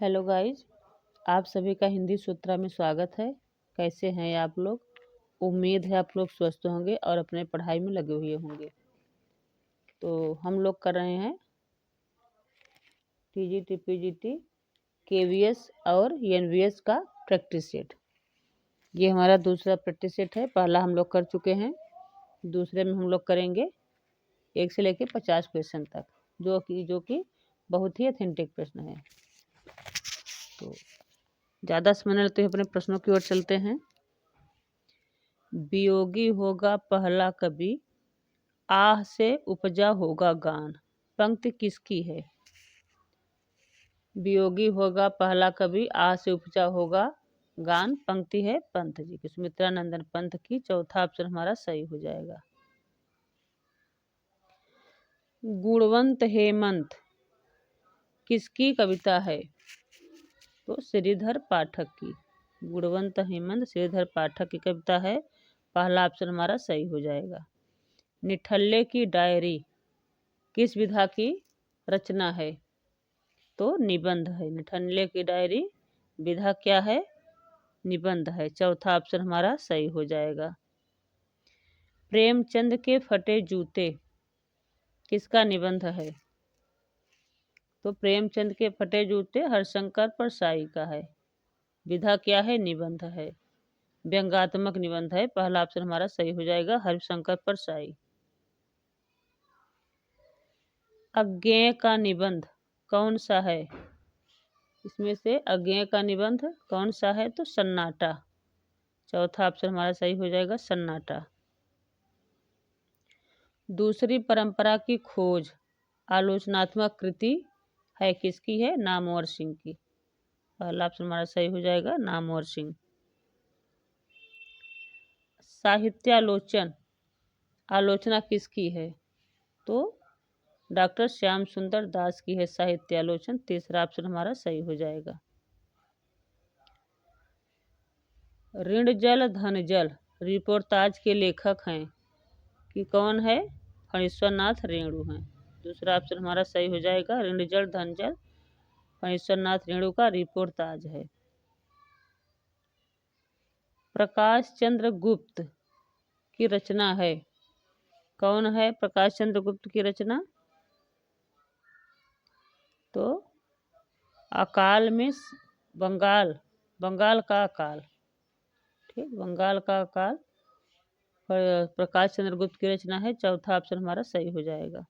Hello guys, आप सभी का हिंदी सूत्रा में स्वागत है। कैसे हैं आप लोग? उम्मीद है आप लोग स्वस्थ होंगे और अपने पढ़ाई में लगे हुए होंगे। तो हम लोग कर रहे हैं टीजीटी, पीजीटी, केवीएस और एनवीएस का प्रैक्टिस सेट। ये हमारा दूसरा प्रैक्टिस सेट है। पहला हम लोग कर चुके हैं, दूसरे में हम लोग करेंगे 1 से लेकर 50 क्वेश्चन तक, जो कि बहुत ही ऑथेंटिक प्रश्न है। तो ज़्यादा समय न लेते हुए अपने प्रश्नों की ओर चलते हैं। वियोगी होगा पहला कवि, आह से उपजा होगा गान। पंक्ति किसकी है? वियोगी होगा पहला कवि, आह से उपजा होगा गान। पंक्ति है पंत जी की, सुमित्रा नंदन पंत की। चौथा ऑप्शन हमारा सही हो जाएगा। गुणवंत हेमंत किसकी कविता है? तो श्रीधर पाठक की। गुणवंत हेमंत श्रीधर पाठक की कविता है। पहला ऑप्शन हमारा सही हो जाएगा। निठल्ले की डायरी किस विधा की रचना है? तो निबंध है। निठल्ले की डायरी विधा क्या है? निबंध है। चौथा ऑप्शन हमारा सही हो जाएगा। प्रेमचंद के फटे जूते किसका निबंध है? तो प्रेमचंद के फटे जूते हरिशंकर परसाई का है। विधा क्या है? निबंध है। व्यंग्यात्मक निबंध है। पहला ऑप्शन हमारा सही हो जाएगा, हरिशंकर परसाई। अज्ञेय का निबंध कौन सा है? इसमें से अज्ञेय का निबंध कौन सा है? तो सन्नाटा। चौथा ऑप्शन हमारा सही हो जाएगा, सन्नाटा। दूसरी परंपरा की खोज आलोचनात्मक कृति है किसकी है? नामवर सिंह की। पहला ऑप्शन हमारा सही हो जाएगा, नामवर सिंह। साहित्यालोचन आलोचना किसकी है? तो डॉक्टर श्याम सुंदर दास की है साहित्यालोचन। तीसरा ऑप्शन हमारा सही हो जाएगा। ऋण जल धन जल रिपोर्ताज के लेखक हैं कि कौन है? फणीश्वरनाथ रेणु हैं। दूसरा ऑप्शन हमारा सही हो जाएगा, ऋण जल धन जल फणीश्वरनाथ रेणु का रिपोर्ताज है। प्रकाश चंद्र गुप्त की रचना है। कौन है प्रकाश चंद्र गुप्त की रचना? तो अकाल में बंगाल का अकाल। ठीक, बंगाल का अकाल प्रकाश चंद्र गुप्त की रचना है। चौथा ऑप्शन हमारा सही हो जाएगा।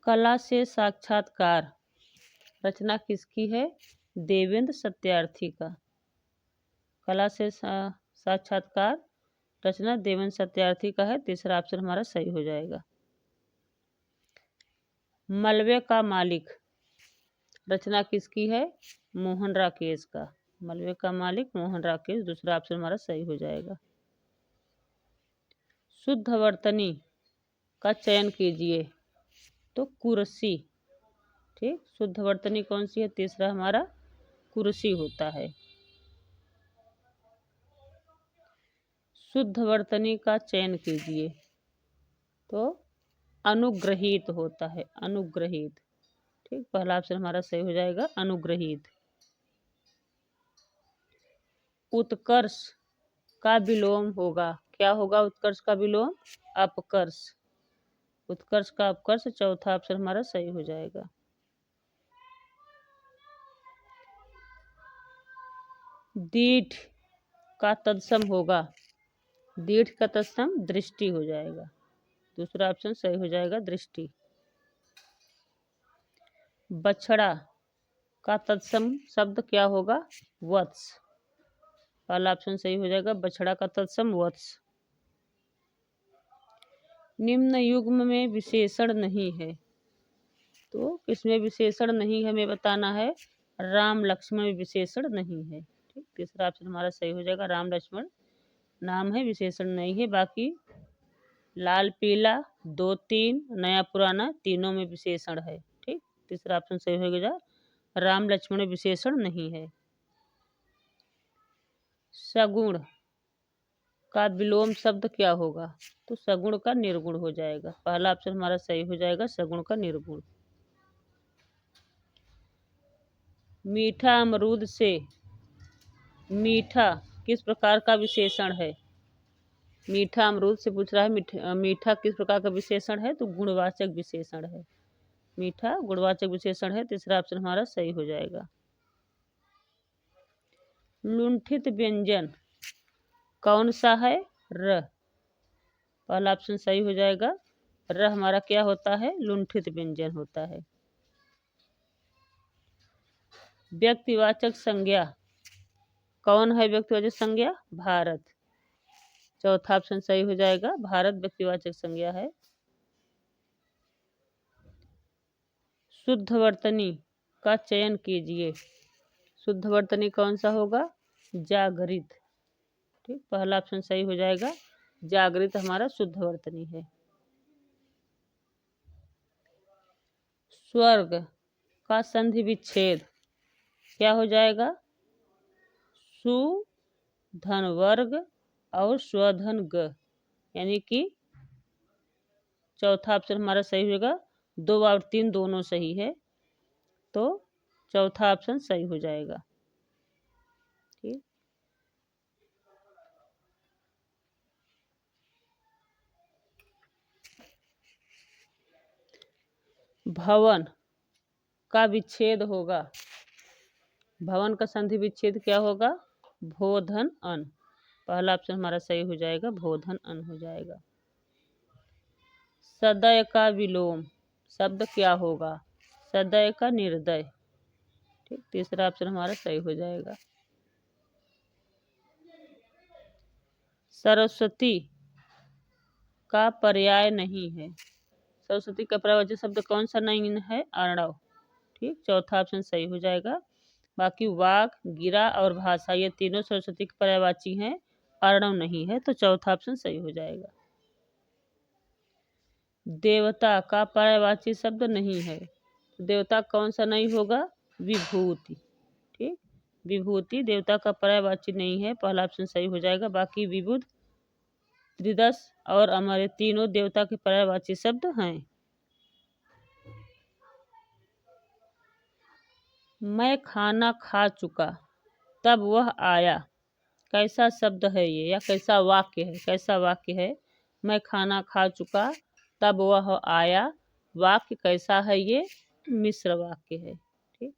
कला से साक्षात्कार रचना किसकी है? देवेंद्र सत्यार्थी का। कला से साक्षात्कार रचना देवेंद्र सत्यार्थी का है। तीसरा ऑप्शन हमारा सही हो जाएगा। मलबे का मालिक रचना किसकी है? मोहन राकेश का। मलबे का मालिक मोहन राकेश। दूसरा ऑप्शन हमारा सही हो जाएगा। शुद्ध वर्तनी का चयन कीजिए। तो कुर्सी। ठीक, शुद्ध वर्तनी कौन सी है? तीसरा हमारा कुर्सी होता है। शुद्ध वर्तनी का चयन कीजिए। तो अनुग्रहित होता है, अनुग्रहित। ठीक, पहला ऑप्शन हमारा सही हो जाएगा, अनुग्रहित। उत्कर्ष का विलोम होगा। क्या होगा उत्कर्ष का विलोम? अपकर्ष। उत्कर्ष का अपकर्ष। चौथा ऑप्शन हमारा सही हो जाएगा। दीठ का तत्सम होगा। दीठ का तत्सम दृष्टि हो जाएगा। दूसरा ऑप्शन सही हो जाएगा, दृष्टि। बछड़ा का तत्सम शब्द क्या होगा? वत्स। पहला ऑप्शन सही हो जाएगा, बछड़ा का तत्सम वत्स। निम्न युग्म में विशेषण नहीं है। तो किसमें विशेषण नहीं है हमें बताना है। राम लक्ष्मण में विशेषण नहीं है। ठीक, तीसरा ऑप्शन हमारा सही हो जाएगा, राम लक्ष्मण नाम है, विशेषण नहीं है। बाकी लाल पीला, 2 3 नया पुराना तीनों में विशेषण है। ठीक, तीसरा ऑप्शन सही हो जाएगा, राम लक्ष्मण में विशेषण नहीं है। सगुण का विलोम शब्द क्या होगा? तो सगुण का निर्गुण हो जाएगा। पहला ऑप्शन हमारा सही हो जाएगा, सगुण का निर्गुण। मीठा अमरूद से मीठा किस प्रकार का विशेषण है? मीठा अमरूद से पूछ रहा है, मीठा किस प्रकार का विशेषण है? तो गुणवाचक विशेषण है। मीठा गुणवाचक विशेषण है। तीसरा ऑप्शन हमारा सही हो जाएगा। लुंठित व्यंजन कौन सा है? र। पहला ऑप्शन सही हो जाएगा। र हमारा क्या होता है? लुंठित व्यंजन होता है। व्यक्तिवाचक संज्ञा कौन है? व्यक्तिवाचक संज्ञा भारत। चौथा ऑप्शन सही हो जाएगा। भारत व्यक्तिवाचक संज्ञा है। शुद्धवर्तनी का चयन कीजिए। शुद्धवर्तनी कौन सा होगा? जागृत। ठीक, पहला ऑप्शन सही हो जाएगा। जागृत हमारा शुद्धवर्तनी है। स्वर्ग का संधि विच्छेद क्या हो जाएगा? सु धन वर्ग और स्वधन ग, यानी कि चौथा ऑप्शन हमारा सही होगा। 2 और 3 दोनों सही है, तो चौथा ऑप्शन सही हो जाएगा। ठीक, भवन का विच्छेद होगा। भवन का संधि विच्छेद क्या होगा? भोधन अन। पहला ऑप्शन हमारा सही हो जाएगा। भोधन अन हो जाएगा। सदय का विलोम शब्द क्या होगा? सदय का निर्दय। ठीक, तीसरा ऑप्शन हमारा सही हो जाएगा। सरस्वती का पर्याय नहीं है। सरस्वती का पर्यायवाची शब्द कौन सा नहीं है? अर्णव। ठीक, चौथा ऑप्शन सही हो जाएगा। बाकी वाक, गिरा और भाषा ये तीनों सरस्वती के पर्यायवाची हैं, अर्णव नहीं है, तो चौथा ऑप्शन सही हो जाएगा। देवता का पर्यायवाची शब्द नहीं है। देवता कौन सा नहीं होगा? विभूति। ठीक, विभूति देवता का पर्यायवाची नहीं है, पहला ऑप्शन सही हो जाएगा। बाकी विबुध, त्रिदश और अमर ये तीनों देवता के पर्यायवाची शब्द हैं। मैं खाना खा चुका तब वह आया, कैसा शब्द है ये, या कैसा वाक्य है? कैसा वाक्य है? मैं खाना खा चुका तब वह आया, वाक्य कैसा है ये? मिश्र वाक्य है। ठीक,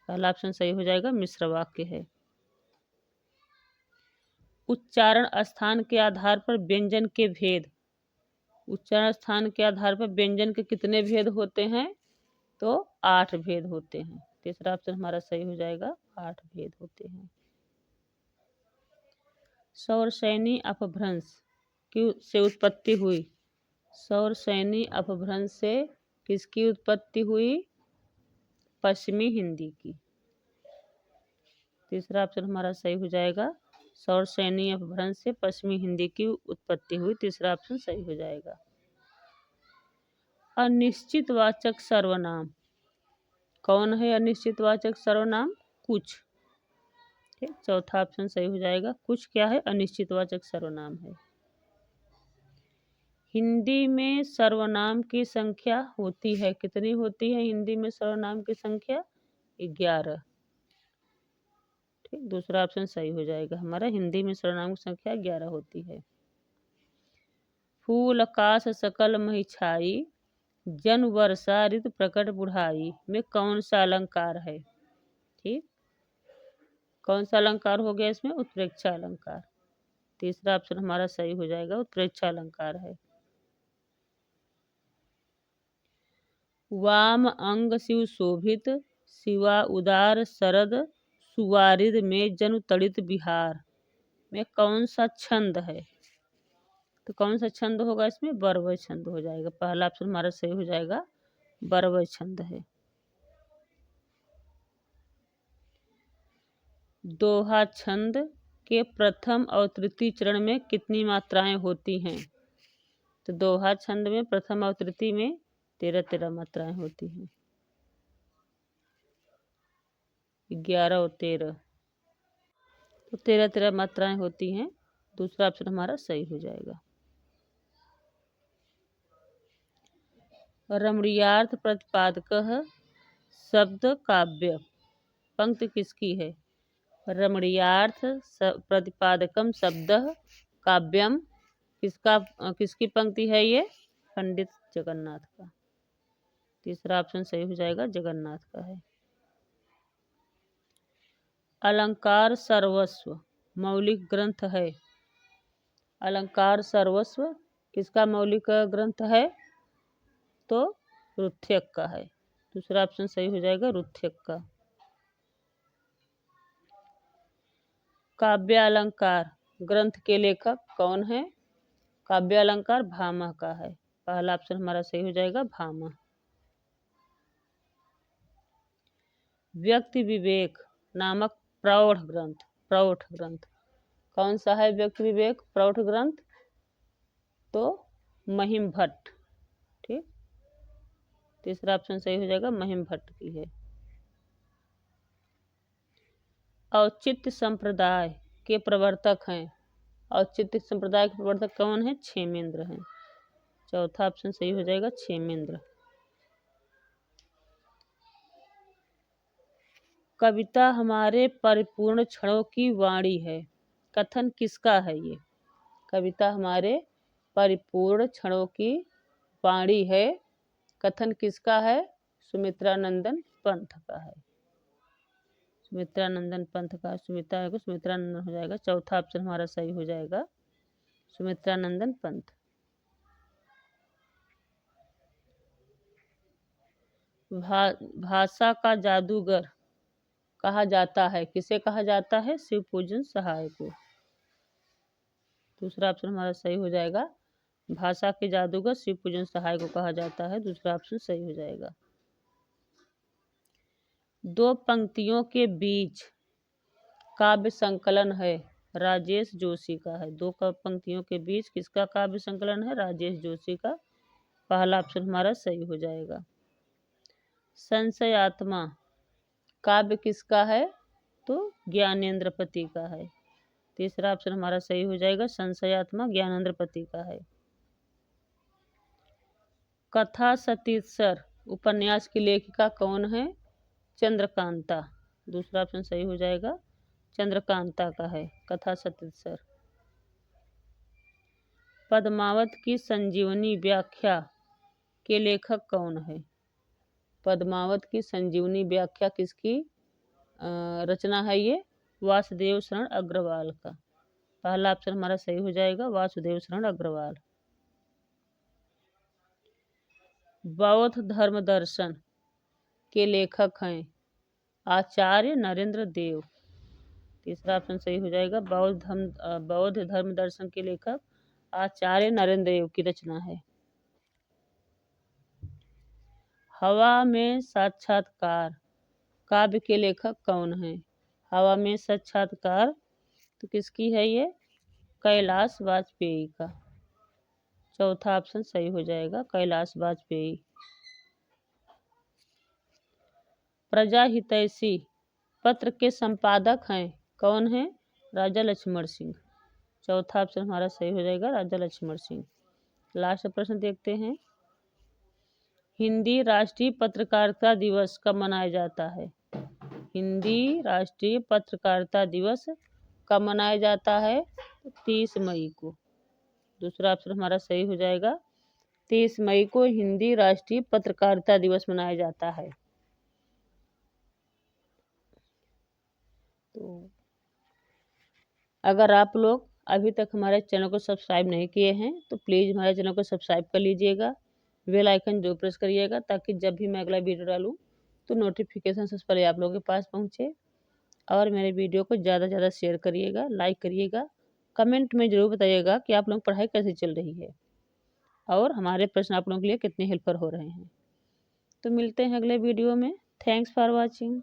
पहला ऑप्शन सही हो जाएगा। मिश्र वाक्य है। उच्चारण स्थान के आधार पर व्यंजन के भेद। उच्चारण स्थान के आधार पर व्यंजन के कितने भेद होते हैं? तो 8 भेद होते हैं। तीसरा ऑप्शन हमारा सही हो जाएगा। 8 भेद होते हैं। सौरसैनी अपभ्रंश से उत्पत्ति हुई। सौरसैनी अपभ्रंश से किसकी उत्पत्ति हुई? पश्चिमी हिंदी की। तीसरा ऑप्शन हमारा सही हो जाएगा। सौरसैनी अपभ्रंश से पश्चिमी हिंदी की उत्पत्ति हुई। तीसरा ऑप्शन सही हो जाएगा। अनिश्चितवाचक सर्वनाम कौन है? अनिश्चितवाचक सर्वनाम कुछ। ठीक, चौथा ऑप्शन सही हो जाएगा। कुछ क्या है? अनिश्चितवाचक सर्वनाम है। हिंदी में सर्वनाम की संख्या होती है, कितनी होती है हिंदी में सर्वनाम की संख्या? 11। ठीक, दूसरा ऑप्शन सही हो जाएगा हमारा। हिंदी में सर्वनाम की संख्या 11 होती है। फूल आकाश सकल मही छाई, जन वर्षा ऋतु प्रकट बुढ़ाई में कौन सा अलंकार है? ठीक, कौन सा अलंकार हो गया इसमें? उत्प्रेक्षा अलंकार। तीसरा ऑप्शन हमारा सही हो जाएगा। उत्प्रेक्षा अलंकार है। वाम अंग शिव शोभित, शिवा उदार शरद सुवारिद में जनु तड़ित बिहार में कौन सा छंद है? तो कौन सा छंद होगा इसमें? बरवय छंद हो जाएगा। पहला ऑप्शन हमारा सही हो जाएगा। बरवय छंद है। दोहा छंद के प्रथम और तृतीय चरण में कितनी मात्राएं होती हैं? तो दोहा छंद में प्रथम और तृतीय में 13 मात्राएं होती हैं। 11 और 13, तो 13 मात्राएं होती हैं। दूसरा ऑप्शन हमारा सही हो जाएगा। रमणीयार्थ प्रतिपादक शब्द काव्य पंक्ति किसकी है? रमणीयार्थ प्रतिपादकम शब्दः काव्यम। किसकी पंक्ति है ये? पंडित जगन्नाथ का। तीसरा ऑप्शन सही हो जाएगा, जगन्नाथ का है। अलंकार सर्वस्व मौलिक ग्रंथ है। अलंकार सर्वस्व किसका मौलिक ग्रंथ है? तो रुथ्यक का है। दूसरा ऑप्शन सही हो जाएगा, रुथ्यक का। काव्य अलंकार ग्रंथ के लेखक कौन है? काव्य अलंकार भामह का है। पहला ऑप्शन हमारा सही हो जाएगा, भामह। व्यक्ति विवेक नामक प्रौढ़ ग्रंथ कौन सा है? व्यक्ति विवेक प्रौढ़ ग्रंथ तो महिम भट्ट। ठीक, तीसरा ऑप्शन सही हो जाएगा, महिम भट्ट की है। औचित्य संप्रदाय के प्रवर्तक हैं। औचित्य संप्रदाय के प्रवर्तक कौन है? क्षेमेंद्र हैं। चौथा ऑप्शन सही हो जाएगा, क्षेमेंद्र। कविता हमारे परिपूर्ण क्षणों की वाणी है, कथन किसका है ये? कविता हमारे परिपूर्ण क्षणों की वाणी है, कथन किसका है? सुमित्रानंदन पंथ का है। सुमित्रानंदन पंथ का, सुमित्रानंदन हो जाएगा। चौथा ऑप्शन हमारा सही हो जाएगा, सुमित्रानंदन पंथ। भाषा का जादूगर कहा जाता है, किसे कहा जाता है? शिव पूजन सहाय को। दूसरा ऑप्शन हमारा सही हो जाएगा, भाषा के जादूगर शिव पूजन सहाय को कहा जाता है। दूसरा ऑप्शन सही हो जाएगा। दो पंक्तियों के बीच काव्य संकलन है, राजेश जोशी का है। दो पंक्तियों के बीच किसका काव्य संकलन है? राजेश जोशी का। पहला ऑप्शन हमारा सही हो जाएगा। संशयात्मा काव्य किसका है? तो ज्ञानेंद्रपति का है। तीसरा ऑप्शन हमारा सही हो जाएगा, संशयात्मा ज्ञानेंद्रपति का है। कथा सतीसर उपन्यास की लेखिका कौन है? चंद्रकांता। दूसरा ऑप्शन सही हो जाएगा, चंद्रकांता का है कथा सतीसर। पद्मावत की संजीवनी व्याख्या के लेखक कौन है? पद्मावत की संजीवनी व्याख्या किसकी रचना है ये? वासुदेव शरण अग्रवाल का। पहला ऑप्शन हमारा सही हो जाएगा, वासुदेव शरण अग्रवाल। बौद्ध धर्म दर्शन के लेखक हैं आचार्य नरेंद्र देव। तीसरा ऑप्शन सही हो जाएगा, बौद्ध धर्म दर्शन के लेखक आचार्य नरेंद्र देव की रचना है। हवा में साक्षात्कार काव्य के लेखक कौन है? हवा में साक्षात्कार तो किसकी है ये? कैलाश वाजपेयी का। चौथा ऑप्शन सही हो जाएगा, कैलाश वाजपेयी। प्रजा हितैषी पत्र के संपादक हैं कौन है? राजा लक्ष्मण सिंह। चौथा ऑप्शन हमारा सही हो जाएगा, राजा लक्ष्मण सिंह। लास्ट प्रश्न देखते हैं, हिंदी राष्ट्रीय पत्रकारिता दिवस कब मनाया जाता है? हिंदी राष्ट्रीय पत्रकारिता दिवस कब मनाया जाता है? 30 मई को। दूसरा ऑप्शन हमारा सही हो जाएगा, 30 मई को हिंदी राष्ट्रीय पत्रकारिता दिवस मनाया जाता है। तो अगर आप लोग अभी तक हमारे चैनल को सब्सक्राइब नहीं किए हैं तो प्लीज़ हमारे चैनल को सब्सक्राइब कर लीजिएगा, बेल आइकन जो प्रेस करिएगा ताकि जब भी मैं अगला वीडियो डालूं तो नोटिफिकेशन सबसे पहले आप लोगों के पास पहुंचे। और मेरे वीडियो को ज़्यादा से ज़्यादा शेयर करिएगा, लाइक करिएगा, कमेंट में ज़रूर बताइएगा कि आप लोग पढ़ाई कैसे चल रही है और हमारे प्रश्न आप लोगों के लिए कितने हेल्पफुल हो रहे हैं। तो मिलते हैं अगले वीडियो में। Thanks for watching.